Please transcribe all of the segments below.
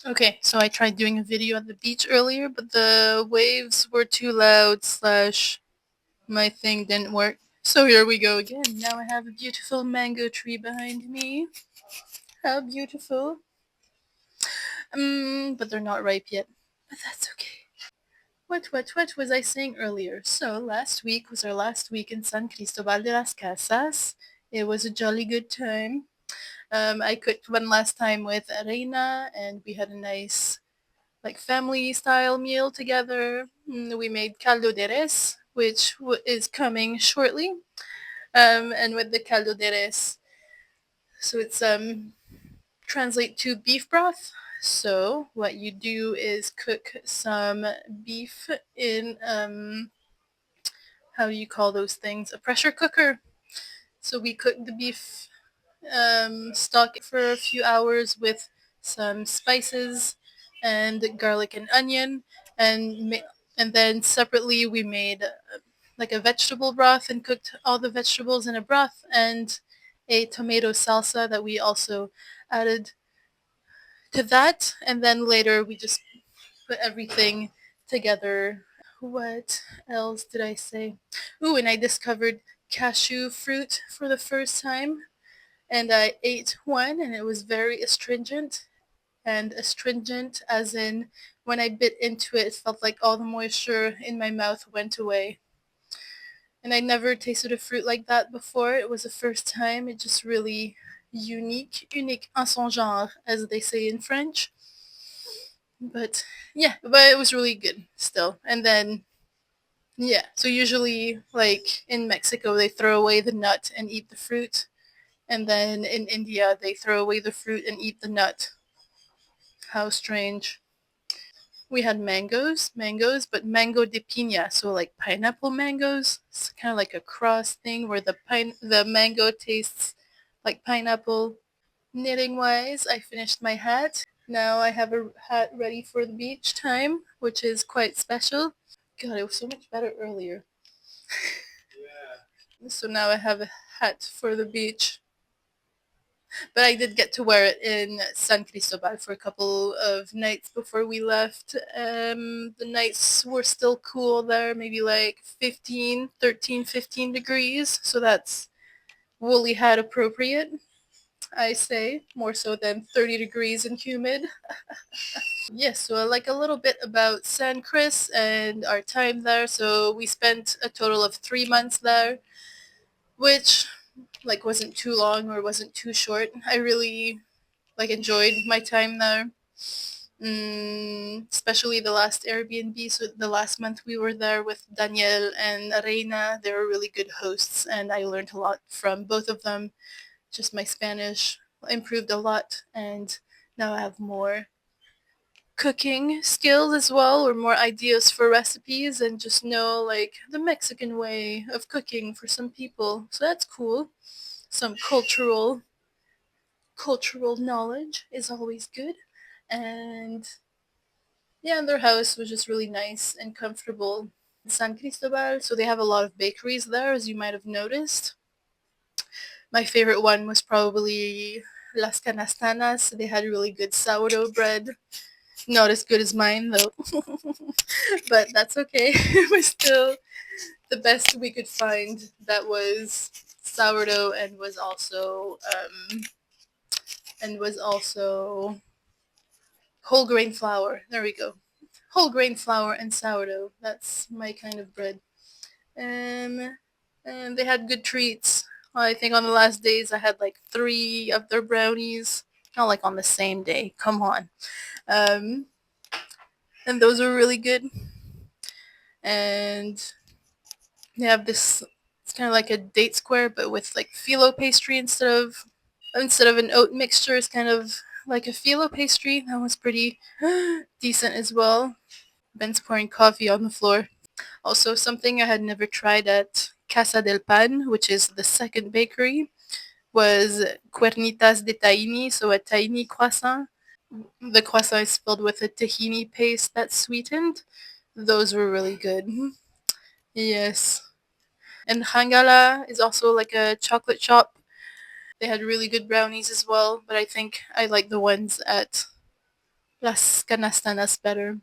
Okay, so I tried doing a video at the beach earlier, but the waves were too loud slash my thing didn't work. So here we go again. Now I have a beautiful mango tree behind me. How beautiful. But they're not ripe yet. But that's okay. What was I saying earlier? So last week was our last week in San Cristobal de las Casas. It was a jolly good time. I cooked one last time with Reina, and we had a nice like family style meal together. We made caldo de res, which is coming shortly. And with the caldo de res, so it's translate to beef broth. So what you do is cook some beef in how do you call those things? A pressure cooker. So we cook the beef, stock it for a few hours with some spices and garlic and onion, and and then separately we made like a vegetable broth and cooked all the vegetables in a broth and a tomato salsa that we also added to that, and then later we just put everything together. What else did I say? Ooh, and I discovered cashew fruit for the first time, and I ate one, and it was very astringent. And astringent, as in when I bit into it, it felt like all the moisture in my mouth went away. And I never tasted a fruit like that before. It was the first time. It just really unique en son genre, as they say in French. But yeah, but it was really good still. And then yeah, so usually like in Mexico they throw away the nut and eat the fruit, and then in India they throw away the fruit and eat the nut. How strange. We had mangoes, but mango de piña, so like pineapple mangoes. It's kind of like a cross thing where the mango tastes like pineapple. Knitting wise, I finished my hat. Now I have a hat ready for the beach time, which is quite special. God, it was so much better earlier. So now I have a hat for the beach. But I did get to wear it in San Cristobal for a couple of nights before we left. The nights were still cool there, maybe like 15 degrees. So that's woolly hat appropriate, I say, more so than 30 degrees and humid. Yes, so like a little bit about San Cris and our time there. So we spent a total of 3 months there, which like wasn't too long or wasn't too short. I really like enjoyed my time there. Especially the last Airbnb. So the last month we were there with Daniel and Reina. They were really good hosts, and I learned a lot from both of them. Just my Spanish improved a lot, and now I have more cooking skills as well, or more ideas for recipes, and just know like the Mexican way of cooking for some people. So that's cool. Some cultural knowledge is always good. And yeah, their house was just really nice and comfortable. San Cristobal, so they have a lot of bakeries there, as you might have noticed. My favorite one was probably Las Canastanas. They had really good sourdough bread. Not as good as mine, though. But that's okay. It was still the best we could find that was sourdough and was also whole grain flour. There we go. Whole grain flour and sourdough. That's my kind of bread. Um, and they had good treats. I think on the last days I had like 3 of their brownies. Not like on the same day. Come on. Um, and those were really good. And they have this. It's kind of like a date square, but with like phyllo pastry instead of an oat mixture. It's kind of like a phyllo pastry. That was pretty decent as well. Ben's pouring coffee on the floor. Also, something I had never tried at Casa del Pan, which is the second bakery, was cuernitas de tahini, so a tahini croissant. The croissant is filled with a tahini paste that's sweetened. Those were really good. Yes. And Hangala is also like a chocolate shop. They had really good brownies as well, but I think I like the ones at Las Canastanas better.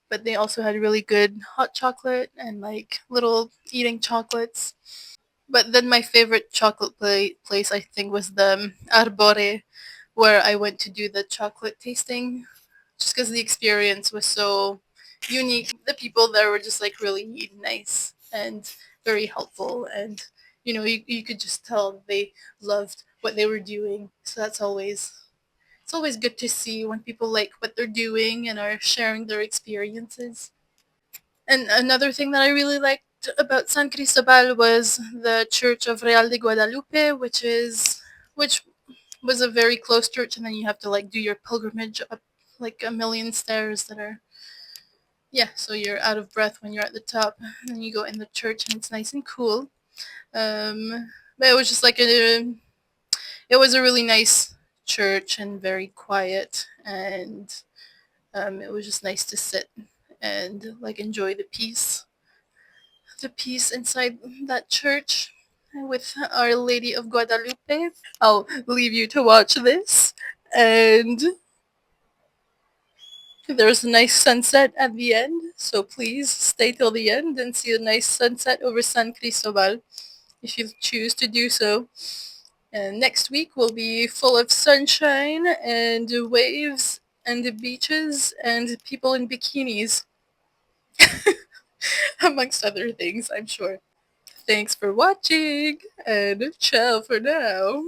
But they also had really good hot chocolate and like little eating chocolates. But then my favorite chocolate place I think was the Arbore, where I went to do the chocolate tasting, just because the experience was so unique. The people there were just like really nice and very helpful, and you could just tell they loved what they were doing. So it's always good to see when people like what they're doing and are sharing their experiences. And another thing that I really liked about San Cristobal was the Church of Real de Guadalupe, which was a very close church, and then you have to like do your pilgrimage up like a million stairs that are, yeah, so you're out of breath when you're at the top, and then you go in the church, and it's nice and cool. But it was just like it was a really nice church and very quiet, and it was just nice to sit and like enjoy the peace inside that church with Our Lady of Guadalupe. I'll leave you to watch this, and there's a nice sunset at the end, so please stay till the end and see a nice sunset over San Cristobal if you choose to do so. And next week will be full of sunshine and waves and the beaches and people in bikinis, amongst other things, I'm sure. Thanks for watching, and ciao for now.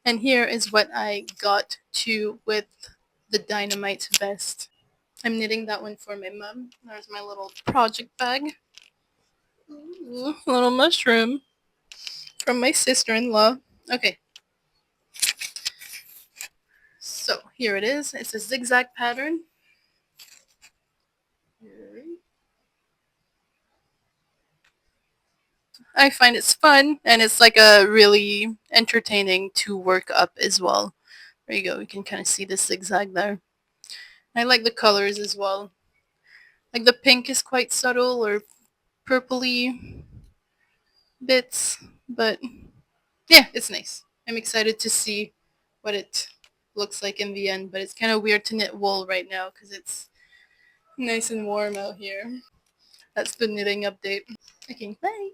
And here is what I got to with the dynamite vest. I'm knitting that one for my mom. There's my little project bag. Ooh, little mushroom from my sister-in-law. Okay, so here it is. It's a zigzag pattern. I find it's fun, and it's like a really entertaining to work up as well. There you go. You can kind of see the zigzag there. I like the colors as well. Like the pink is quite subtle or purpley bits, but yeah, it's nice. I'm excited to see what it looks like in the end, but it's kind of weird to knit wool right now because it's nice and warm out here. That's the knitting update. Okay, bye.